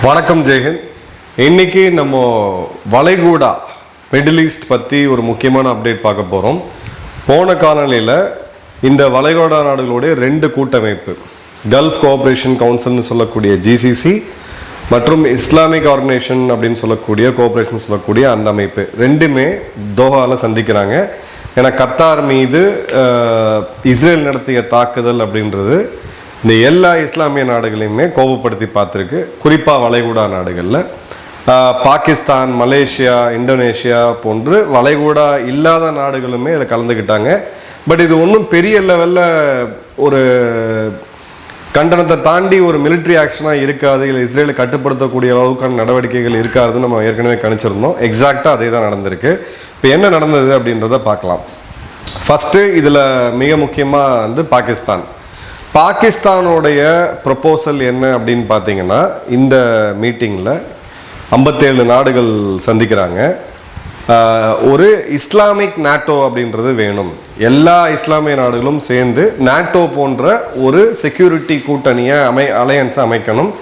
வணக்கம் ஜெயஹிந்த். இன்னைக்கு நம்ம வளைகுடா மிடில் ஈஸ்ட் பற்றி ஒரு முக்கியமான அப்டேட் பார்க்க போகிறோம். போன காலநிலையில் இந்த வளைகுடா நாடுகளுடைய ரெண்டு கூட்டமைப்பு, கல்ஃப் கோஆப்ரேஷன் கவுன்சில்னு சொல்லக்கூடிய ஜிசிசி மற்றும் இஸ்லாமிக் ஆர்கனைசேஷன் அப்படின்னு சொல்லக்கூடிய கோஆப்ரேஷன் சொல்லக்கூடிய அந்த அமைப்பு ரெண்டுமே தோஹாவில் சந்திக்கிறாங்க. ஏன்னா கத்தார் மீது இஸ்ரேல் நடத்திய தாக்குதல் அப்படின்றது இந்த எல்லா இஸ்லாமிய நாடுகளையுமே கோபப்படுத்தி பார்த்துருக்கு. குறிப்பாக வளைகுடா நாடுகளில் பாகிஸ்தான், மலேசியா, இந்தோனேஷியா போன்று வளைகுடா இல்லாத நாடுகளுமே இதில் கலந்துக்கிட்டாங்க. பட் இது ஒன்றும் பெரிய லெவலில் ஒரு கண்டனத்தை தாண்டி ஒரு மிலிட்ரி ஆக்ஷனாக இருக்காது, இல்லை இஸ்ரேலை கட்டுப்படுத்தக்கூடிய அளவுக்கான நடவடிக்கைகள் இருக்காதுன்னு நம்ம ஏற்கனவே கணிச்சிருந்தோம். எக்ஸாக்டாக அதே தான் நடந்திருக்கு. இப்போ என்ன நடந்தது அப்படின்றத பார்க்கலாம். ஃபஸ்ட்டு இதில் மிக முக்கியமாக பாகிஸ்தானோடைய ப்ரொப்போசல் என்ன அப்படின்னு பார்த்தீங்கன்னா, இந்த மீட்டிங்கில் 57 நாடுகள் சந்திக்கிறாங்க. ஒரு இஸ்லாமிக் நாட்டோ அப்படின்றது வேணும். எல்லா இஸ்லாமிய நாடுகளும் சேர்ந்து நாட்டோ போன்ற ஒரு செக்யூரிட்டி கூட்டணியை அலையன்ஸை அமைக்கணும்.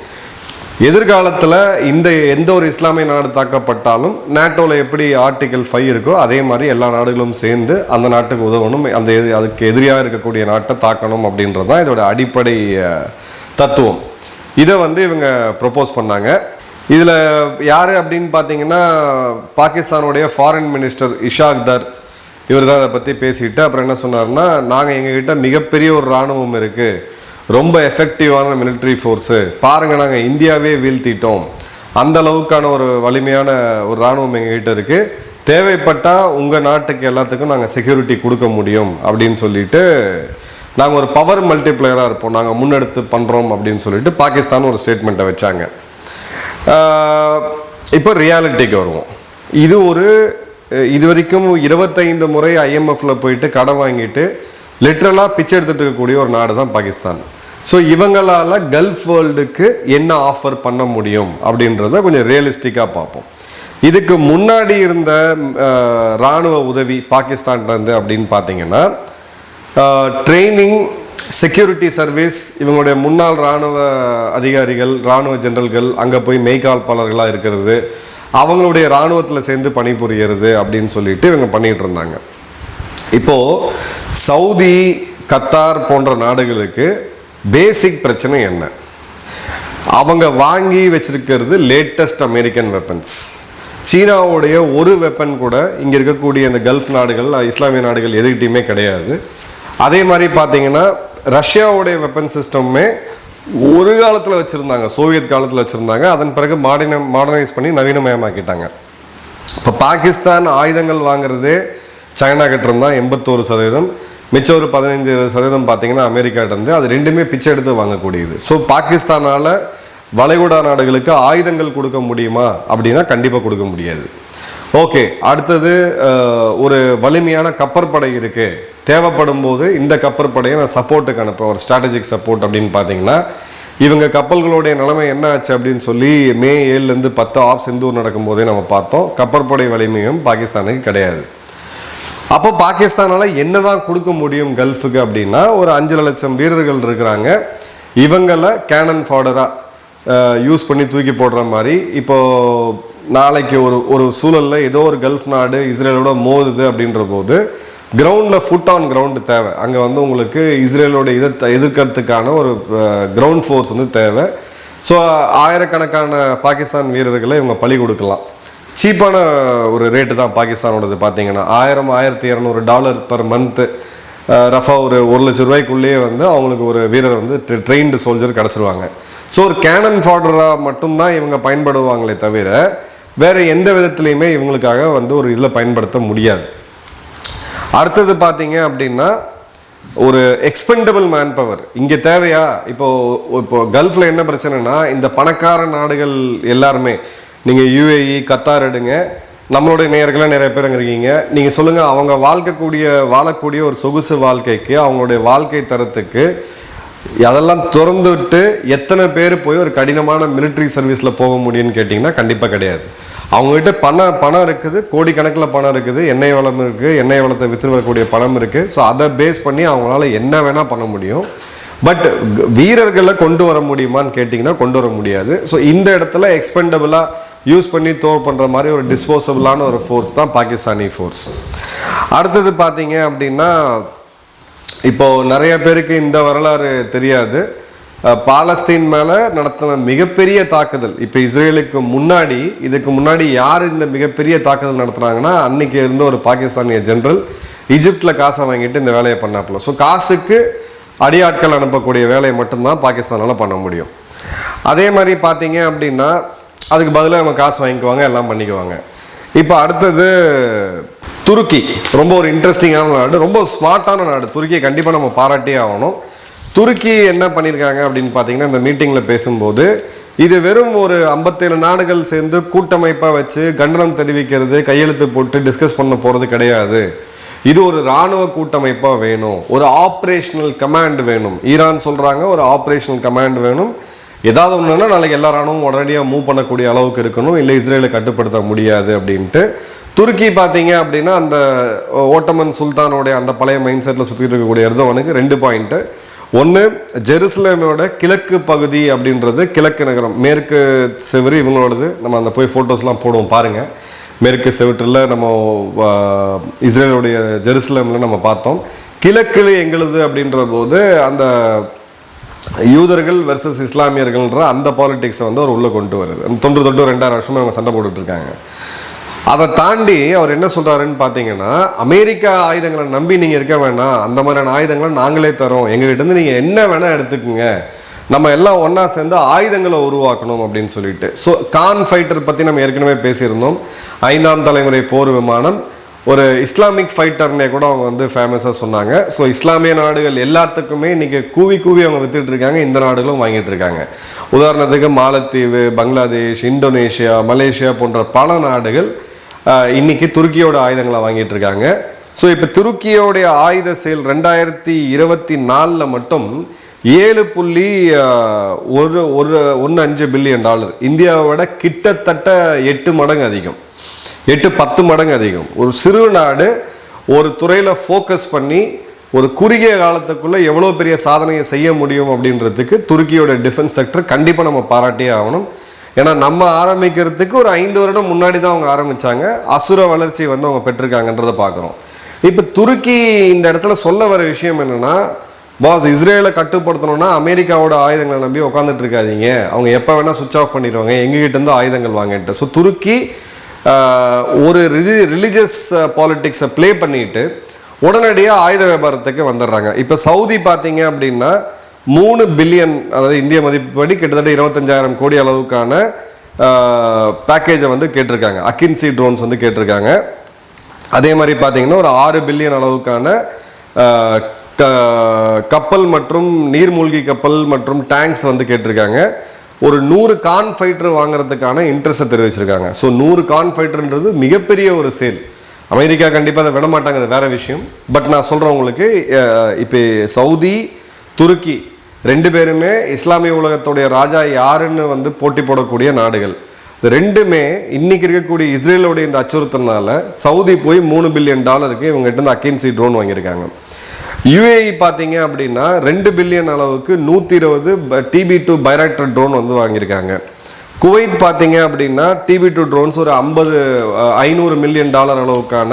எதிர்காலத்தில் எந்த ஒரு இஸ்லாமிய நாடு தாக்கப்பட்டாலும் நாட்டோவில் எப்படி ஆர்டிகல் 5 இருக்கோ அதே மாதிரி எல்லா நாடுகளும் சேர்ந்து அந்த நாட்டுக்கு உதவணும், அதுக்கு எதிரியாக இருக்கக்கூடிய நாட்டை தாக்கணும் அப்படின்றது தான் இதோட அடிப்படை தத்துவம். இதை இவங்க ப்ரொப்போஸ் பண்ணாங்க. இதில் யார் அப்படின்னு பார்த்தீங்கன்னா, பாகிஸ்தானுடைய ஃபாரின் மினிஸ்டர் இஷாக் தர், இவர் தான் அதை பற்றி பேசிட்டு அப்புறம் என்ன சொன்னார்னா, நாங்கள் எங்ககிட்ட மிகப்பெரிய ஒரு இராணுவம் இருக்குது, ரொம்ப எஃபெக்டிவான மிலிட்ரி ஃபோர்ஸு, பாருங்கள் நாங்கள் இந்தியாவே வீழ்த்திட்டோம், அந்த அளவுக்கான ஒரு வலிமையான ஒரு இராணுவம் எங்ககிட்ட இருக்குது, தேவைப்பட்டால் உங்கள் நாட்டுக்கு எல்லாத்துக்கும் நாங்கள் செக்யூரிட்டி கொடுக்க முடியும் அப்படின்னு சொல்லிட்டு, நாங்கள் ஒரு பவர் மல்டிப்ளையராக இருப்போம், நாங்கள் முன்னெடுத்து பண்ணுறோம் அப்படின்னு சொல்லிட்டு பாகிஸ்தான் ஒரு ஸ்டேட்மெண்ட்டை வச்சாங்க. இப்போ ரியாலிட்டிக்கு வருவோம். இது வரைக்கும் 25 முறை IMFல போயிட்டு கடன் வாங்கிட்டு லிட்ரலாக பிச்சை எடுத்துகிட்டு இருக்கக்கூடிய ஒரு நாடு தான் பாகிஸ்தான். ஸோ இவங்களால் கல்ஃப் வேர்ல்டுக்கு என்ன ஆஃபர் பண்ண முடியும் அப்படின்றத கொஞ்சம் ரியலிஸ்டிக்காக பார்ப்போம். இதுக்கு முன்னாடி இருந்த இராணுவ உதவி பாகிஸ்தான்லேருந்து அப்படின்னு பார்த்தீங்கன்னா, ட்ரைனிங், செக்யூரிட்டி சர்வீஸ், இவங்களுடைய முன்னாள் இராணுவ அதிகாரிகள், இராணுவ ஜெனரல்கள் அங்கே போய் மெய்கால்பாளர்களாக இருக்கிறது, அவங்களுடைய இராணுவத்தில் சேர்ந்து பணிபுரியறது அப்படின்னு சொல்லிட்டு இவங்க பண்ணிகிட்டு இருந்தாங்க. இப்போது சவுதி, கத்தார் போன்ற நாடுகளுக்கு பேசிக் பிரச்சனை என்ன? அவங்க வாங்கி வச்சிருக்கிறது லேட்டஸ்ட் அமெரிக்கன் வெப்பன்ஸ். சீனாவுடைய ஒரு வெப்பன் கூட இங்கே இருக்கக்கூடிய இந்த கல்ஃப் நாடுகள், இஸ்லாமிய நாடுகள் எதுக்கிட்டையுமே கிடையாது. அதே மாதிரி பார்த்தீங்கன்னா, ரஷ்யாவுடைய வெப்பன் சிஸ்டமே ஒரு காலத்தில் வச்சுருந்தாங்க, சோவியத் காலத்தில் வச்சுருந்தாங்க, அதன் பிறகு மாடர்னைஸ் பண்ணி நவீனமயமாக்கிட்டாங்க. இப்போ பாகிஸ்தான் ஆயுதங்கள் வாங்குறதே சைனா கிட்டேருந்து தான் 81%, மிச்சம் ஒரு 15% பார்த்தீங்கன்னா அமெரிக்காட்டிருந்து. அது ரெண்டுமே பிச்சை எடுத்து வாங்கக்கூடியது. ஸோ பாகிஸ்தானால் வளைகுடா நாடுகளுக்கு ஆயுதங்கள் கொடுக்க முடியுமா அப்படின்னா கண்டிப்பாக கொடுக்க முடியாது. ஓகே, அடுத்தது ஒரு வலிமையான கப்பற்படை இருக்குது, தேவைப்படும் போது இந்த கப்பற்படையை நான் சப்போர்ட்டுக்கு அனுப்பேன், ஒரு ஸ்ட்ராட்டஜிக் சப்போர்ட் அப்படின்னு பார்த்தீங்கன்னா, இவங்க கப்பல்களுடைய நிலைமை என்ன ஆச்சு அப்படின்னு சொல்லி மே 7லேருந்து 10 ஆஃப் சிந்தூர் நடக்கும்போதே நம்ம பார்த்தோம். கப்பற்படை வலிமையும் பாகிஸ்தானுக்கு கிடையாது. அப்போ பாகிஸ்தானால் என்ன தான் கொடுக்க முடியும் கல்ஃபுக்கு அப்படின்னா, ஒரு 5 லட்சம் வீரர்கள் இருக்கிறாங்க, இவங்களை கேனன் ஃபாடராக யூஸ் பண்ணி தூக்கி போடுற மாதிரி. இப்போது நாளைக்கு ஒரு சூழலில் ஏதோ ஒரு கல்ஃப் நாடு இஸ்ரேலோட மோதுது அப்படின்ற போது கிரவுண்டில் ஃபுட் ஆன் கிரவுண்டு தேவை. அங்கே உங்களுக்கு இஸ்ரேலோட எதிர்க்கிறதுக்கான ஒரு கிரவுண்ட் ஃபோர்ஸ் தேவை. ஸோ ஆயிரக்கணக்கான பாகிஸ்தான் வீரர்களை இவங்க பலி கொடுக்கலாம். சீப்பான ஒரு ரேட்டு தான் பாகிஸ்தானோடது. பார்த்தீங்கன்னா $1200 பர் மந்த்து, ரஃபாக ஒரு 1 லட்ச ரூபாய்க்குள்ளேயே அவங்களுக்கு ஒரு வீரர் ட்ரெயின்டு சோல்ஜர் கிடச்சிருவாங்க. ஸோ ஒரு கேனன் ஃபாடராக மட்டும்தான் இவங்க பயன்படுவாங்களே தவிர வேறு எந்த விதத்துலையுமே இவங்களுக்காக ஒரு இதில் பயன்படுத்த முடியாது. அடுத்தது பார்த்தீங்க அப்படின்னா, ஒரு எக்ஸ்பெண்டபிள் மேன் பவர் இங்கே தேவையா? இப்போது கல்ஃபில் என்ன பிரச்சனைனா, இந்த பணக்கார நாடுகள் எல்லாருமே, நீங்கள் UAE, கத்தார் எடுங்க, நம்மளுடைய நேயர்களாக நிறைய பேர் அங்கே இருக்கீங்க, நீங்கள் சொல்லுங்கள், அவங்க வாழக்கூடிய ஒரு சொகுசு வாழ்க்கைக்கு, அவங்களுடைய வாழ்க்கை தரத்துக்கு அதெல்லாம் திறந்து விட்டு எத்தனை பேர் போய் ஒரு கடினமான மிலிட்ரி சர்வீஸில் போக முடியும்னு கேட்டிங்கன்னா கண்டிப்பாக கிடையாது. அவங்ககிட்ட பணம் இருக்குது, கோடிக்கணக்கில் பணம் இருக்குது, எண்ணெய் வளம் இருக்குது, எண்ணெய் வளத்தை விற்று வரக்கூடிய பணம் இருக்குது. ஸோ அதை பேஸ் பண்ணி அவங்களால என்ன வேணால் பண்ண முடியும். பட் வீரர்களை கொண்டு வர முடியுமான்னு கேட்டிங்கன்னா கொண்டு வர முடியாது. ஸோ இந்த இடத்துல எக்ஸ்பெண்டபிளாக யூஸ் பண்ணி தோர் பண்ணுற மாதிரி ஒரு டிஸ்போசபிளான ஒரு ஃபோர்ஸ் தான் பாகிஸ்தானி ஃபோர்ஸ். அடுத்தது பார்த்தீங்க அப்படின்னா, இப்போது நிறைய பேருக்கு இந்த வரலாறு தெரியாது. பாலஸ்தீன் மேலே நடத்தின மிகப்பெரிய தாக்குதல், இப்போ இஸ்ரேலுக்கு முன்னாடி, இதுக்கு முன்னாடி யார் இந்த மிகப்பெரிய தாக்குதல் நடத்துனாங்கன்னா, அன்னைக்கு இருந்த ஒரு பாகிஸ்தானிய ஜென்ரல் ஈஜிப்டில் காசை வாங்கிட்டு இந்த வேலையை பண்ணாப்புல. ஸோ காசுக்கு அடியாட்கள் அனுப்பக்கூடிய வேலையை மட்டும்தான் பாகிஸ்தானால் பண்ண முடியும். அதே மாதிரி பார்த்தீங்க அப்படின்னா, அதுக்கு பதிலாக அவங்க காசு வாங்கிக்குவாங்க, எல்லாம் பண்ணிக்குவாங்க. இப்போ அடுத்தது துருக்கி. ரொம்ப ஒரு இன்ட்ரெஸ்டிங்கான நாடு, ரொம்ப ஸ்மார்ட்டான நாடு. துருக்கியை கண்டிப்பாக நம்ம பாராட்டியே ஆகணும். துருக்கி என்ன பண்ணியிருக்காங்க அப்படின்னு பார்த்தீங்கன்னா, இந்த மீட்டிங்கில் பேசும்போது, இது வெறும் ஒரு 57 நாடுகள் சேர்ந்து கூட்டமைப்பாக வச்சு கண்டனம் தெரிவிக்கிறது, கையெழுத்து போட்டு டிஸ்கஸ் பண்ண போகிறது கிடையாது. இது ஒரு இராணுவ கூட்டமைப்பாக வேணும், ஒரு ஆப்ரேஷனல் கமாண்ட் வேணும். ஈரான் சொல்கிறாங்க ஒரு ஆப்ரேஷனல் கமாண்ட் வேணும். ஏதாவது ஒன்றுனா நாளைக்கு எல்லா இராணுவம் உடனடியாக மூவ் பண்ணக்கூடிய அளவுக்கு இருக்கணும், இல்லை இஸ்ரேலை கட்டுப்படுத்த முடியாது அப்படின்ட்டு. துருக்கி பார்த்தீங்க அப்படின்னா, அந்த ஓட்டமன் சுல்தானோடைய அந்த பழைய மைண்ட் செட்டில் சுற்றிட்டு இருக்கக்கூடிய எர்தோவனுக்கு 2 பாயிண்ட்டு. ஒன்று, ஜெருசலேமோட கிழக்கு பகுதி அப்படின்றது, கிழக்கு நகரம், மேற்கு செவரு இவங்களோடது. நம்ம அந்த போய் ஃபோட்டோஸ்லாம் போடுவோம் பாருங்கள். மேற்கு செவற்றில் நம்ம இஸ்ரேலுடைய ஜெருசலேமில் நம்ம பார்த்தோம். கிழக்கு எங்களுது அப்படின்ற போது அந்த யூதர்கள் வெர்சஸ் இஸ்லாமியர்கள்ன்ற அந்த பாலிடிக்ஸை வந்து அவர் உள்ளே கொண்டு வருது. 92 வருஷமாக அவங்க சண்டை போட்டுட்ருக்காங்க. அதை தாண்டி அவர் என்ன சொல்கிறாருன்னு பார்த்தீங்கன்னா, அமெரிக்கா ஆயுதங்களை நம்பி நீங்கள் இருக்க வேணாம், அந்த மாதிரியான ஆயுதங்களை நாங்களே தரோம், எங்ககிட்டருந்து நீங்கள் என்ன வேணால் எடுத்துக்கோங்க, நம்ம எல்லாம் ஒன்றா சேர்ந்து ஆயுதங்களை உருவாக்கணும் அப்படின்னு சொல்லிட்டு. ஸோ கான் ஃபைட்டர் பற்றி நம்ம ஏற்கனவே பேசியிருந்தோம். 5ஆம் தலைமுறை போர் விமானம், ஒரு இஸ்லாமிக் ஃபைட்டர்னே கூட அவங்க வந்து ஃபேமஸாக சொன்னாங்க. ஸோ இஸ்லாமிய நாடுகள் எல்லாத்துக்குமே இன்றைக்கி கூவி அவங்க வித்துட்டு இருக்காங்க, இந்த நாடுகளும் வாங்கிட்டு இருக்காங்க. உதாரணத்துக்கு மாலத்தீவு, பங்களாதேஷ், இந்தோனேஷியா, மலேசியா போன்ற பல நாடுகள் இன்னைக்கு துருக்கியோட ஆயுதங்களை வாங்கிட்டு இருக்காங்க. ஸோ இப்போ துருக்கியோடைய ஆயுத சேல் 2024 மட்டும் $7.15 பில்லியன், இந்தியாவோட கிட்டத்தட்ட 8 மடங்கு அதிகம், 8-10 மடங்கு அதிகம். ஒரு சிறு நாடு ஒரு துறையில் ஃபோக்கஸ் பண்ணி ஒரு குறுகிய காலத்துக்குள்ளே எவ்வளோ பெரிய சாதனையை செய்ய முடியும் அப்படின்றதுக்கு துருக்கியோட டிஃபென்ஸ் செக்டர் கண்டிப்பாக நம்ம பாராட்டியே ஆகணும். ஏன்னா நம்ம ஆரம்பிக்கிறதுக்கு ஒரு 5 வருடம் முன்னாடி தான் அவங்க ஆரம்பித்தாங்க, அசுர வளர்ச்சி வந்து அவங்க பெற்றிருக்காங்கன்றதை பார்க்குறோம். இப்போ துருக்கி இந்த இடத்துல சொல்ல வர விஷயம் என்னென்னா, பாஸ் இஸ்ரேலை கட்டுப்படுத்தணும்னா அமெரிக்காவோட ஆயுதங்களை நம்பி உட்காந்துட்டு இருக்காதீங்க, அவங்க எப்போ வேணால் சுவிட்ச் ஆஃப் பண்ணிடுவாங்க, எங்ககிட்டேருந்து ஆயுதங்கள் வாங்கிட்டு. ஸோ துருக்கி ஒரு ரிலீஜியஸ் பாலிட்டிக்ஸை ப்ளே பண்ணிட்டு உடனடியாக ஆயுத வியாபாரத்துக்கு வந்துடுறாங்க. இப்போ சவுதி பார்த்தீங்க அப்படின்னா 3 பில்லியன், அதாவது இந்திய மதிப்புப்படி கிட்டத்தட்ட 25,000 கோடி அளவுக்கான பேக்கேஜை வந்து கேட்டிருக்காங்க. அக்கின்சி ட்ரோன்ஸ் வந்து கேட்டிருக்காங்க. அதே மாதிரி பார்த்தீங்கன்னா ஒரு 6 பில்லியன் அளவுக்கான கப்பல் மற்றும் நீர்மூழ்கி கப்பல் மற்றும் டேங்க்ஸ் வந்து கேட்டிருக்காங்க. ஒரு 100 கான் ஃபைட்டர் வாங்குறதுக்கான இன்ட்ரெஸ்ட்டை தெரிவிச்சிருக்காங்க. ஸோ 100 கான் ஃபைட்டர்ன்றது மிகப்பெரிய ஒரு சேல். அமெரிக்கா கண்டிப்பாக அதை விட மாட்டாங்க, அது வேற விஷயம். பட் நான் சொல்கிறேன் உங்களுக்கு, இப்போ சவுதி, துருக்கி 2 பேருமே இஸ்லாமிய உலகத்துடைய ராஜா யாருன்னு வந்து போட்டி போடக்கூடிய நாடுகள். 2மே இன்னைக்கு இருக்கக்கூடிய இஸ்ரேலோடைய இந்த அச்சுறுத்தல்னால சவுதி போய் $3 பில்லியன் இவங்ககிட்ட இருந்து அக்கின்சி ட்ரோன் வாங்கியிருக்காங்க. யுஏஇ பார்த்தீங்க அப்படின்னா 2 பில்லியன் அளவுக்கு 120 TB2 பைராக்டர் ட்ரோன் வந்து வாங்கியிருக்காங்க. குவைத் பார்த்தீங்க அப்படின்னா TB2 ட்ரோன்ஸ் ஒரு $500 மில்லியன் அளவுக்கான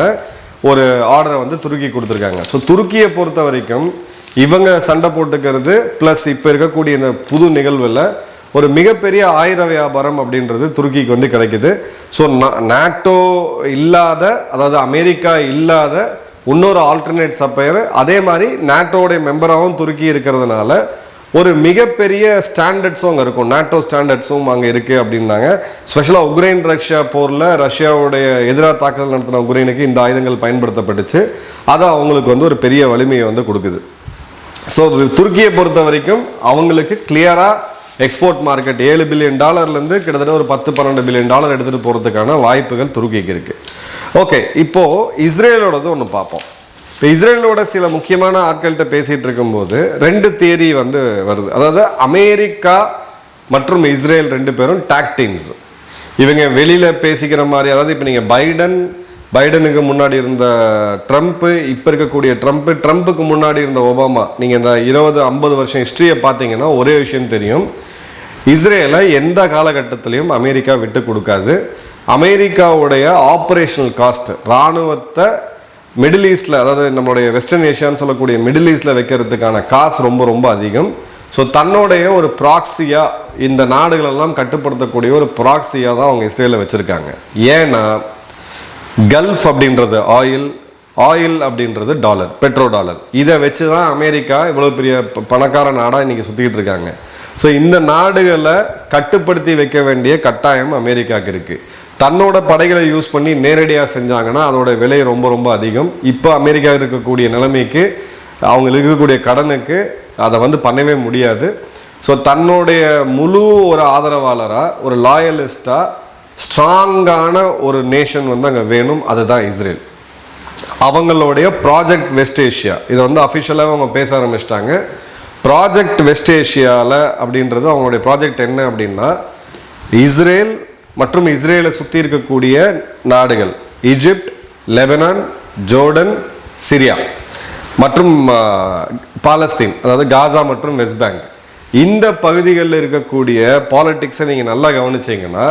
ஒரு ஆர்டரை வந்து துருக்கி கொடுத்துருக்காங்க. ஸோ துருக்கியை பொறுத்த வரைக்கும் இவங்க சண்டை போட்டுக்கிறது ப்ளஸ் இப்போ இருக்கக்கூடிய இந்த புது நிகழ்வில் ஒரு மிகப்பெரிய ஆயுத வியாபாரம் அப்படின்றது துருக்கிக்கு வந்து கிடைக்குது. ஸோ நாட்டோ இல்லாத, அதாவது அமெரிக்கா இல்லாத இன்னொரு ஆல்டர்னேட் சப்ளையர், அதே மாதிரி நாட்டோடைய மெம்பராகவும் துருக்கி இருக்கிறதுனால ஒரு மிகப்பெரிய ஸ்டாண்டர்ட்ஸும் அங்கே இருக்கும், நாட்டோ ஸ்டாண்டர்ட்ஸும் அங்கே இருக்குது அப்படின்னாங்க. ஸ்பெஷலாக உக்ரைன் ரஷ்யா போரில் ரஷ்யாவுடைய எதிராக தாக்குதல் நடத்தின உக்ரைனுக்கு இந்த ஆயுதங்கள் பயன்படுத்தப்பட்டுச்சு. அது அவங்களுக்கு வந்து ஒரு பெரிய வலிமையை வந்து கொடுக்குது. ஸோ துருக்கியை பொறுத்த வரைக்கும் அவங்களுக்கு கிளியராக எக்ஸ்போர்ட் மார்க்கெட் $7 பில்லியன் கிட்டத்தட்ட ஒரு $10-12 பில்லியன் எடுத்துகிட்டு போகிறதுக்கான வாய்ப்புகள் துருக்கிக்கு இருக்குது. ஓகே, இப்போது இஸ்ரேலோடது ஒன்று பார்ப்போம். இப்போ இஸ்ரேலோட சில முக்கியமான ஆட்கள்கிட்ட பேசிகிட்டு இருக்கும்போது 2 தியரி வந்து வருது. அதாவது அமெரிக்கா மற்றும் இஸ்ரேல் 2 பேரும் டாக் டீம்ஸ். இவங்க வெளியில் பேசிக்கிற மாதிரி, அதாவது இப்போ நீங்கள் பைடன் பைடனுக்கு முன்னாடி இருந்த ட்ரம்ப்பு, இப்போ இருக்கக்கூடிய ட்ரம்ப்புக்கு முன்னாடி இருந்த ஒபாமா, நீங்கள் இந்த 20-50 வருஷம் ஹிஸ்ட்ரியை பார்த்தீங்கன்னா ஒரே விஷயம் தெரியும். இஸ்ரேலை எந்த காலகட்டத்திலையும் அமெரிக்கா விட்டு கொடுக்காது. அமெரிக்காவுடைய ஆப்ரேஷனல் காஸ்ட், இராணுவத்தை மிடில் ஈஸ்டில், அதாவது நம்மளுடைய வெஸ்டர்ன் ஏஷியான்னு சொல்லக்கூடிய மிடில் ஈஸ்டில் வைக்கிறதுக்கான காசு ரொம்ப ரொம்ப அதிகம். ஸோ தன்னுடைய ஒரு ப்ராக்சியாக இந்த நாடுகளெல்லாம் கட்டுப்படுத்தக்கூடிய ஒரு ப்ராக்சியாக தான் அவங்க இஸ்ரேலை வச்சுருக்காங்க. ஏன்னா கல்ஃப் அப்படின்றது ஆயில் அப்படின்றது டாலர், பெட்ரோ டாலர். இதை வச்சு தான் அமெரிக்கா இவ்வளோ பெரிய பணக்கார நாடாக இன்றைக்கி சுற்றிக்கிட்டு இருக்காங்க. ஸோ இந்த நாடுகளை கட்டுப்படுத்தி வைக்க வேண்டிய கட்டாயம் அமெரிக்காவுக்கு இருக்குது. தன்னோட படைகளை யூஸ் பண்ணி நேரடியாக செஞ்சாங்கன்னா அதோட விலை ரொம்ப ரொம்ப அதிகம். இப்போ அமெரிக்கா இருக்கக்கூடிய நிலைமைக்கு, அவங்களுக்கு இருக்கக்கூடிய கடனுக்கு அதை பண்ணவே முடியாது. ஸோ தன்னுடைய முழு ஒரு ஆதரவாளராக, ஒரு லாயலிஸ்டாக, ஸ்ட்ராங்கான ஒரு நேஷன் அங்கே வேணும். அதுதான் இஸ்ரேல். அவங்களுடைய ப்ராஜெக்ட் வெஸ்ட் ஏஷியா, இதை அஃபிஷியலாக அவங்க பேச ஆரம்பிச்சிட்டாங்க. ப்ராஜெக்ட் வெஸ்ட் ஏஷியாவில் அப்படின்றது அவங்களுடைய ப்ராஜெக்ட் என்ன அப்படின்னா, இஸ்ரேல் மற்றும் இஸ்ரேலை சுற்றி இருக்கக்கூடிய நாடுகள் ஈஜிப்ட், லெபனான், ஜோர்டன், சிரியா மற்றும் பாலஸ்தீன், அதாவது காசா மற்றும் வெஸ்ட் பேங்க், இந்த பகுதிகளில் இருக்கக்கூடிய பாலிட்டிக்ஸை நீங்கள் நல்லா கவனிச்சிங்கன்னா,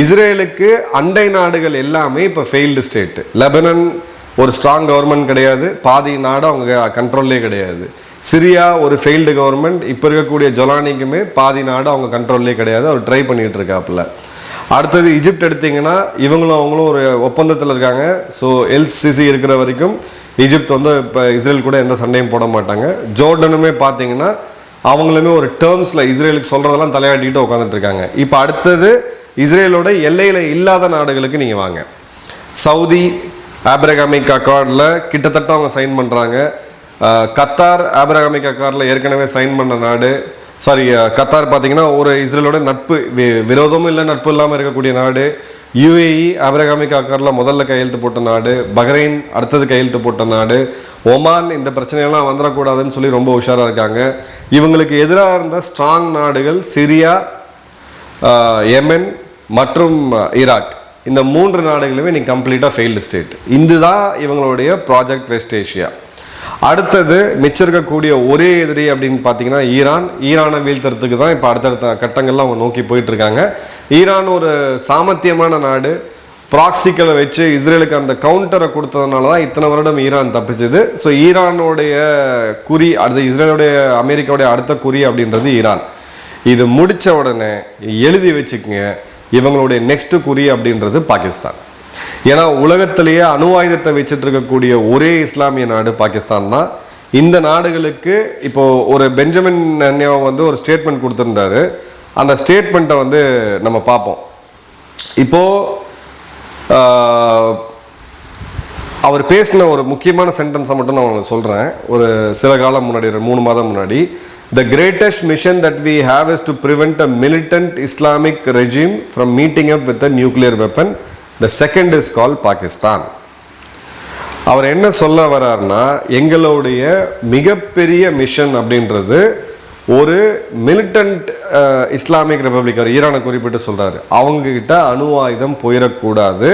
இஸ்ரேலுக்கு அண்டை நாடுகள் எல்லாமே இப்போ ஃபெயில்டு ஸ்டேட்டு. லெபனான் ஒரு ஸ்ட்ராங் கவர்மெண்ட் கிடையாது, பாதி நாடு அவங்க கண்ட்ரோல்லே கிடையாது. சிரியா ஒரு ஃபெயில்டு கவர்மெண்ட், இப்போ இருக்கக்கூடிய ஜொலானிக்குமே பாதி நாடு அவங்க கண்ட்ரோல்லே கிடையாது, அவர் ட்ரை பண்ணிகிட்டு இருக்காப்புல. அடுத்தது ஈஜிப்ட் எடுத்திங்கன்னா, அவங்களும் ஒரு ஒப்பந்தத்தில் இருக்காங்க. ஸோ எல்சிசி இருக்கிற வரைக்கும் ஈஜிப்ட் இப்போ இஸ்ரேல் கூட எந்த சண்டையும் போட மாட்டாங்க. ஜோர்டனுமே பார்த்தீங்கன்னா அவங்களுமே ஒரு டேர்ம்ஸில் இஸ்ரேலுக்கு சொல்கிறதெல்லாம் தலையாட்டிக்கிட்டு உட்காந்துட்டு இருக்காங்க. இப்போ அடுத்தது இஸ்ரேலோட எல்லையில் இல்லாத நாடுகளுக்கு நீங்கள் வாங்க. சவுதி ஆப்ரகாமிக் அக்கார்டில் கிட்டத்தட்ட அவங்க சைன் பண்ணுறாங்க. கத்தார் ஆப்ரகாமிக் அக்கார்டில் ஏற்கனவே சைன் பண்ண நாடு. கத்தார் பார்த்தீங்கன்னா ஒரு இஸ்ரேலோட நட்பு, விரோதமும் இல்லை நட்பு இல்லாமல் இருக்கக்கூடிய நாடு. யுஏஇ ஆப்ரகாமிக் அக்கார்டில் முதல்ல கையெழுத்து போட்ட நாடு. பஹ்ரைன் அடுத்தது கையெழுத்து போட்ட நாடு. ஒமான் இந்த பிரச்சனையெல்லாம் வந்துடக்கூடாதுன்னு சொல்லி ரொம்ப உஷாராக இருக்காங்க. இவங்களுக்கு எதிராக இருந்த ஸ்ட்ராங் நாடுகள் சிரியா, யெமன் மற்றும் ஈராக். இந்த 3 நாடுகளுமே நீ கம்ப்ளீட்டாக ஃபெயில்டு ஸ்டேட். இதுதான் இவங்களுடைய ப்ராஜெக்ட் வெஸ்ட் ஏஷியா. அடுத்தது மிச்சம் இருக்கக்கூடிய ஒரே எதிரி அப்படின்னு பார்த்தீங்கன்னா ஈரானை வீழ்த்துறதுக்கு தான் இப்போ அடுத்தடுத்த கட்டங்கள்லாம் அவங்க நோக்கி போயிட்டுருக்காங்க. ஈரான் ஒரு சாமர்த்தியமான நாடு. ப்ராக்சிக்களை வச்சு இஸ்ரேலுக்கு அந்த கவுண்டரை கொடுத்ததுனால தான் இத்தனை வருடம் ஈரான் தப்பிச்சுது. ஸோ ஈரானுடைய குறி, அடுத்த இஸ்ரேலுடைய அமெரிக்காவுடைய அடுத்த குறி அப்படின்றது ஈரான். இது முடித்த உடனே எழுதி வச்சுக்கோங்க, இவங்களுடைய நெக்ஸ்ட் குறி அப்படின்றது பாகிஸ்தான். ஏன்னா உலகத்திலேயே அணு ஆயுதத்தை வச்சுட்டு இருக்கக்கூடிய ஒரே இஸ்லாமிய நாடு பாகிஸ்தான் தான். இந்த நாடுகளுக்கு இப்போ ஒரு பெஞ்சமின் நெத்தன்யாஹூ ஒரு ஸ்டேட்மெண்ட் கொடுத்துருந்தாரு. அந்த ஸ்டேட்மெண்ட்டை நம்ம பார்ப்போம். இப்போது அவர் பேசின ஒரு முக்கியமான சென்டென்ஸை மட்டும் நான் உங்களுக்கு சொல்கிறேன். ஒரு சில காலம் முன்னாடி, 3 மாதம் முன்னாடி, The greatest mission that we have is to prevent a militant Islamic regime from meeting up with a nuclear weapon. The second is called Pakistan. அவர் என்ன சொல்ல வர்றாருன்னா, எங்களுடைய மிகப்பெரிய மிஷன் அப்படின்றது ஒரு மிலிட்டன்ட் இஸ்லாமிக் ரிப்பப்ளிக், ஈரானை குறிப்பிட்டு சொல்கிறாரு, அவங்கக்கிட்ட அணு ஆயுதம் போயிடக்கூடாது.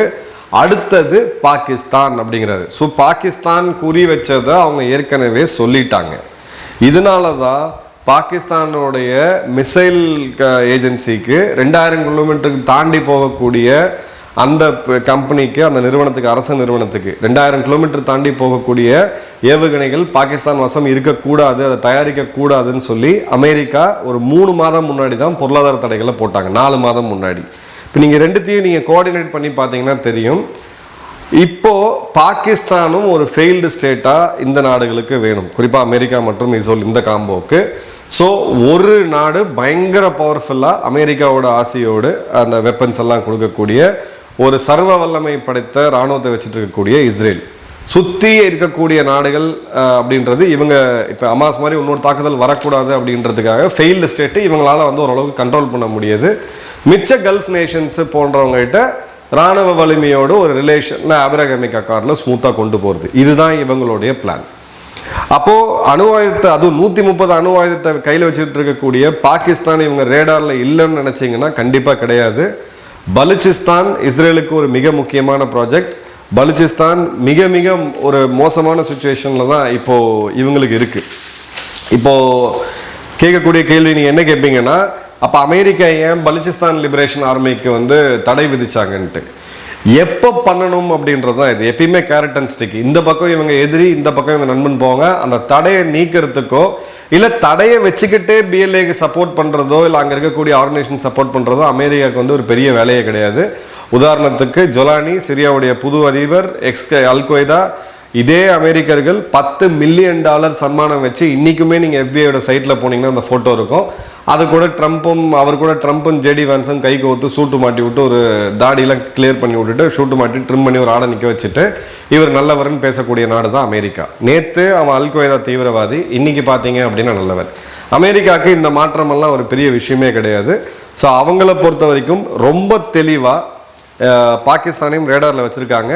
அடுத்தது பாகிஸ்தான் அப்படிங்கிறாரு. ஸோ பாகிஸ்தான் குறி வச்சதை அவங்க ஏற்கனவே சொல்லிட்டாங்க. இதனால தான் பாகிஸ்தானுடைய மிசைல் ஏஜென்சிக்கு 2000 கிலோமீட்டருக்கு தாண்டி போகக்கூடிய அந்த கம்பெனிக்கு, அந்த நிறுவனத்துக்கு, அரசு நிறுவனத்துக்கு 2000 கிலோமீட்டர் தாண்டி போகக்கூடிய ஏவுகணைகள் பாகிஸ்தான் வசம் இருக்கக்கூடாது, அதை தயாரிக்கக்கூடாதுன்னு சொல்லி அமெரிக்கா ஒரு 3 மாதம் முன்னாடி தான் பொருளாதார தடைகளை போட்டாங்க. 4 மாதம் முன்னாடி. இப்போ நீங்கள் ரெண்டுத்தையும் நீங்கள் கோஆர்டினேட் பண்ணி பார்த்தீங்கன்னா தெரியும். இப்போது பாகிஸ்தானும் ஒரு ஃபெயில்டு ஸ்டேட்டாக இந்த நாடுகளுக்கு வேணும், குறிப்பாக அமெரிக்கா மற்றும் இஸ்ரேல் இந்த காம்போவுக்கு. ஸோ ஒரு நாடு பயங்கர பவர்ஃபுல்லாக அமெரிக்காவோட ஆசையோடு அந்த வெப்பன்ஸ் எல்லாம் கொடுக்கக்கூடிய ஒரு சர்வ வல்லமை படைத்த இராணுவத்தை வச்சுட்டு இருக்கக்கூடிய இஸ்ரேல், சுற்றி இருக்கக்கூடிய நாடுகள் அப்படின்றது இவங்க இப்போ அமாஸ் மாதிரி இன்னொரு தாக்குதல் வரக்கூடாது அப்படின்றதுக்காக ஃபெயில்டு ஸ்டேட்டு இவங்களால் ஓரளவுக்கு கண்ட்ரோல் பண்ண முடியாது. மிச்ச கல்ஃப் நேஷன்ஸு போன்றவங்ககிட்ட இராணுவ வலிமையோடு ஒரு ரிலேஷனில் ஆப்ரகாமிக் அக்கார்டில் ஸ்மூத்தாக கொண்டு போகிறது. இதுதான் இவங்களுடைய பிளான். அப்போது அணு ஆயுதத்தை, அதுவும் 130 அணு ஆயுதத்தை கையில் வச்சுக்கிட்டு இருக்கக்கூடிய பாகிஸ்தான் இவங்க ரேடாரில் இல்லைன்னு நினச்சிங்கன்னா கண்டிப்பாக கிடையாது. பலுச்சிஸ்தான் இஸ்ரேலுக்கு ஒரு மிக முக்கியமான ப்ராஜெக்ட். பலுச்சிஸ்தான் மிக மிக ஒரு மோசமான சுச்சுவேஷனில் தான் இப்போது இவங்களுக்கு இருக்குது. இப்போது கேட்கக்கூடிய கேள்வி நீங்கள் என்ன கேட்பீங்கன்னா, அப்போ அமெரிக்கா ஏன் பலுச்சிஸ்தான் லிபரேஷன் ஆர்மிக்கு வந்து தடை விதிச்சாங்கன்ட்டு. எப்போ பண்ணணும் அப்படின்றது தான் இது. எப்பயுமே கேரட் அண்ட் ஸ்டிக். இந்த பக்கம் இவங்க எதிரி, இந்த பக்கம் இவங்க நண்பன் போவாங்க. அந்த தடையை நீக்கிறதுக்கோ இல்லை தடையை வச்சுக்கிட்டே பிஎல்ஏக்கு சப்போர்ட் பண்ணுறதோ இல்லை அங்கே இருக்கக்கூடிய ஆர்கனைசேஷன் சப்போர்ட் பண்ணுறதோ அமெரிக்காவுக்கு வந்து ஒரு பெரிய வேலையே கிடையாது. உதாரணத்துக்கு ஜொலானி, சிரியாவுடைய புது அதிபர், அல்-கொய்தா, இதே அமெரிக்கர்கள் $10 மில்லியன் சன்மானம் வச்சு இன்றைக்குமே நீங்கள் எஃபிஐயோட சைட்டில் போனீங்கன்னா அந்த ஃபோட்டோ இருக்கும். அது கூட ட்ரம்ப்பும் ஜேடி வான்ஸும் கை கோத்து சூட்டு மாட்டி விட்டு ஒரு தாடியெல்லாம் கிளியர் பண்ணி விட்டுட்டு ஷூட்டு மாட்டி ட்ரிம் பண்ணி ஒரு ஆடை நிற்க வச்சுட்டு இவர் நல்லவர்னு பேசக்கூடிய நாடு தான் அமெரிக்கா. நேற்று அவன் அல்-கொய்தா தீவிரவாதி, இன்றைக்கி பார்த்தீங்க அப்படின்னா நல்லவர். அமெரிக்காவுக்கு இந்த மாற்றமெல்லாம் ஒரு பெரிய விஷயமே கிடையாது. ஸோ அவங்கள பொறுத்த வரைக்கும் ரொம்ப தெளிவாக பாகிஸ்தானையும் ரேடாரில் வச்சுருக்காங்க.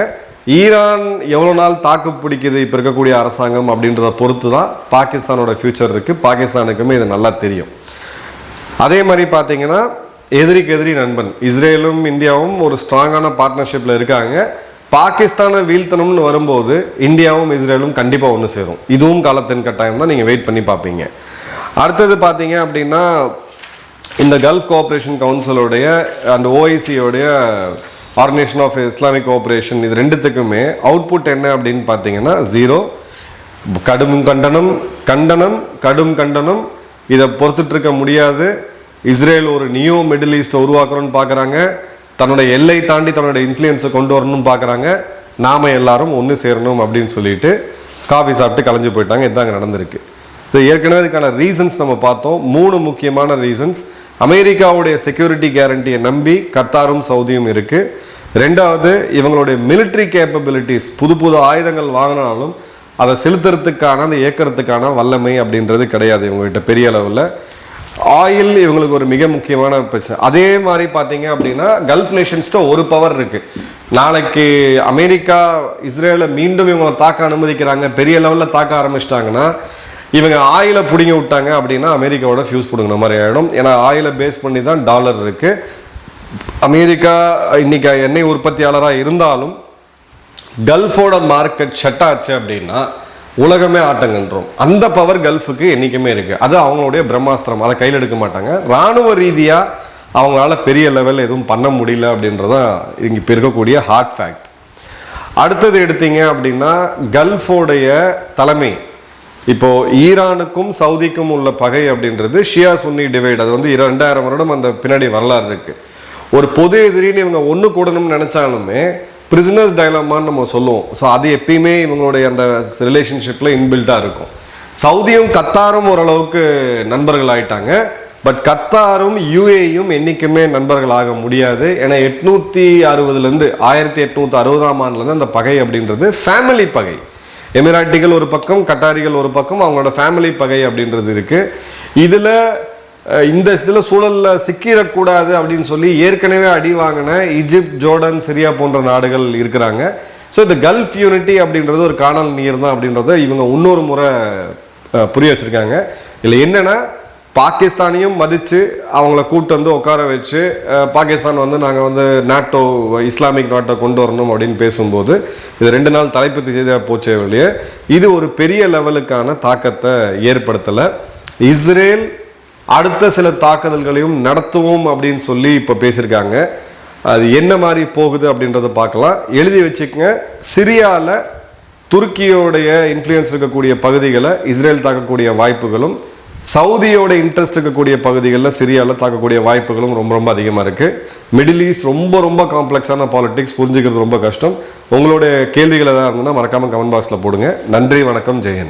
ஈரான் எவ்வளோ நாள் தாக்கு பிடிக்குது இப்போ இருக்கக்கூடிய அரசாங்கம் அப்படின்றத பொறுத்து தான் பாகிஸ்தானோட ஃப்யூச்சர் இருக்குது. பாகிஸ்தானுக்குமே இது நல்லா தெரியும். அதே மாதிரி பார்த்தீங்கன்னா எதிரிக்கு எதிரி நண்பன். இஸ்ரேலும் இந்தியாவும் ஒரு ஸ்ட்ராங்கான பார்ட்னர்ஷிப்பில் இருக்காங்க. பாகிஸ்தானை வீழ்த்தணும்னு வரும்போது இந்தியாவும் இஸ்ரேலும் கண்டிப்பாக ஒன்று சேரும். இதுவும் காலத்தின் கட்டாயம் தான், நீங்கள் வெயிட் பண்ணி பார்ப்பீங்க. அடுத்தது பார்த்தீங்க அப்படின்னா இந்த கல்ஃப் கோஆப்ரேஷன் கவுன்சிலோடைய அண்ட் ஓஐசியோடைய ஆர்கனைசேஷன் ஆஃப் இஸ்லாமிக் கோஆப்ரேஷன், இது ரெண்டுத்துக்குமே அவுட்புட் என்ன அப்படின்னு பார்த்தீங்கன்னா 0. கடும் கண்டனம். இதை பொறுத்துட்ருக்க முடியாது. இஸ்ரேல் ஒரு நியூ மிடில் ஈஸ்ட்டை உருவாக்குறோன்னு பார்க்குறாங்க. தன்னோட எல்லை தாண்டி தன்னோட இன்ஃப்ளூயன்ஸை கொண்டு வரணும்னு பார்க்குறாங்க. நாம் எல்லாரும் ஒன்று சேரணும் அப்படின்னு சொல்லிட்டு காஃபி சாப்பிட்டு கலைஞ்சு போயிட்டாங்க. இதுதாங்க நடந்திருக்கு. ஸோ ஏற்கனவே இதுக்கான ரீசன்ஸ் நம்ம பார்த்தோம். 3 முக்கியமான ரீசன்ஸ். அமெரிக்காவுடைய செக்யூரிட்டி கேரண்டியை நம்பி கத்தாரும் சவுதியும் இருக்குது. ரெண்டாவது, இவங்களுடைய மிலிட்ரி கேப்பபிலிட்டிஸ், புது ஆயுதங்கள் வாங்கினாலும் அதை செலுத்துறதுக்கான அந்த இயக்கிறதுக்கான வல்லமை அப்படின்றது கிடையாது இவங்ககிட்ட பெரிய அளவில். ஆயில் இவங்களுக்கு ஒரு மிக முக்கியமான பிரச்சனை. அதே மாதிரி பார்த்தீங்க அப்படின்னா கல்ஃப் நேஷன்ஸ்ட்டு ஒரு பவர் இருக்குது. நாளைக்கு அமெரிக்கா இஸ்ரேலை மீண்டும் இவங்களை தாக்க அனுமதிக்கிறாங்க, பெரிய லெவலில் தாக்க ஆரம்பிச்சிட்டாங்கன்னா இவங்க ஆயிலை பிடிங்க விட்டாங்க அப்படின்னா அமெரிக்காவோட ஃபியூஸ் பிடுங்கின மாதிரி ஆகிடும். ஏன்னா ஆயிலை பேஸ் பண்ணி தான் டாலர் இருக்குது. அமெரிக்கா இன்றைக்கி எண்ணெய் உற்பத்தியாளராக இருந்தாலும் கல்ஃபோட மார்க்கெட் ஷட் ஆச்சு அப்படின்னா உலகமே ஆட்டங்கன்றோம். அந்த பவர் கல்ஃபுக்கு என்றைக்குமே இருக்குது. அது அவங்களுடைய பிரம்மாஸ்திரம். அதை கையில் எடுக்க மாட்டாங்க. இராணுவ ரீதியாக அவங்களால பெரிய லெவலில் எதுவும் பண்ண முடியல அப்படின்றதான் இங்கே இப்போ இருக்கக்கூடிய ஹார்ட் ஃபேக்ட். அடுத்தது எடுத்தீங்க அப்படின்னா கல்ஃபோடைய தலைமை, இப்போது ஈரானுக்கும் சவுதிக்கும் உள்ள பகை அப்படின்றது ஷியா சுன்னி டிவைட். அது வந்து 2000 வருடம் அந்த பின்னாடி வரலாறு இருக்குது. ஒரு பொது எதிரின்னு இவங்க ஒன்று கூடணும்னு நினச்சாலுமே பிரிசனர்ஸ் டைலமான்னு நம்ம சொல்லுவோம். ஸோ அது எப்பயுமே இவங்களுடைய அந்த ரிலேஷன்ஷிப்பில் இன்பில்ட்டாக இருக்கும். சவுதியும் கத்தாரும் ஓரளவுக்கு நண்பர்கள் ஆகிட்டாங்க. பட் கத்தாரும் யுஏயும் என்றைக்குமே நண்பர்கள் ஆக முடியாது. ஏன்னா 860 1860ஆம் ஆண்டுலேருந்து அந்த பகை அப்படின்றது ஃபேமிலி பகை. எமிராட்டிகள் ஒரு பக்கம், கட்டாரிகள் ஒரு பக்கம், அவங்களோட ஃபேமிலி பகை அப்படின்றது இருக்குது. இதில் சூழலில் சிக்கிடக்கூடாது அப்படின்னு சொல்லி ஏற்கனவே அடி வாங்கின ஈஜிப்ட், ஜோர்டன், சிரியா போன்ற நாடுகள் இருக்கிறாங்க. ஸோ இந்த கல்ஃப் யூனிட்டி அப்படின்றது ஒரு காணல் நீர் தான் அப்படின்றத இவங்க இன்னொரு முறை புரிய வச்சுருக்காங்க. இதில் என்னென்னா பாகிஸ்தானையும் மதித்து அவங்கள கூப்பிட்டு வந்து உட்கார வச்சு பாகிஸ்தான் வந்து நாங்கள் வந்து நாட்டோ, இஸ்லாமிக் நாட்டை கொண்டு வரணும் அப்படின்னு பேசும்போது இது 2 நாள் தலைப்பு செய்தியாக போச்சே வெளியே இது ஒரு பெரிய லெவலுக்கான தாக்கத்தை ஏற்படுத்தலை. இஸ்ரேல் அடுத்த சில தாக்குதல்களையும் நடத்துவோம் அப்படின்னு சொல்லி இப்போ பேசியிருக்காங்க. அது என்ன மாதிரி போகுது அப்படின்றத பார்க்கலாம். எழுதி வச்சுக்கோங்க. சிரியாவில் துருக்கியோடைய இன்ஃப்ளூயன்ஸ் இருக்கக்கூடிய பகுதிகளை இஸ்ரேல் தாக்கக்கூடிய வாய்ப்புகளும், சவுதியோட இன்ட்ரெஸ்ட் இருக்கக்கூடிய பகுதிகளில் சிரியாவில் தாக்கக்கூடிய வாய்ப்புகளும் ரொம்ப ரொம்ப அதிகமாக இருக்குது. மிடில் ஈஸ்ட் ரொம்ப காம்ப்ளெக்ஸான பாலிடிக்ஸ், புரிஞ்சுக்கிறது ரொம்ப கஷ்டம். உங்களுடைய கேள்விகள் எதாவது இருந்ததுன்னா மறக்காமல் கமெண்ட் பாக்ஸில் போடுங்க. நன்றி, வணக்கம், ஜெயன்.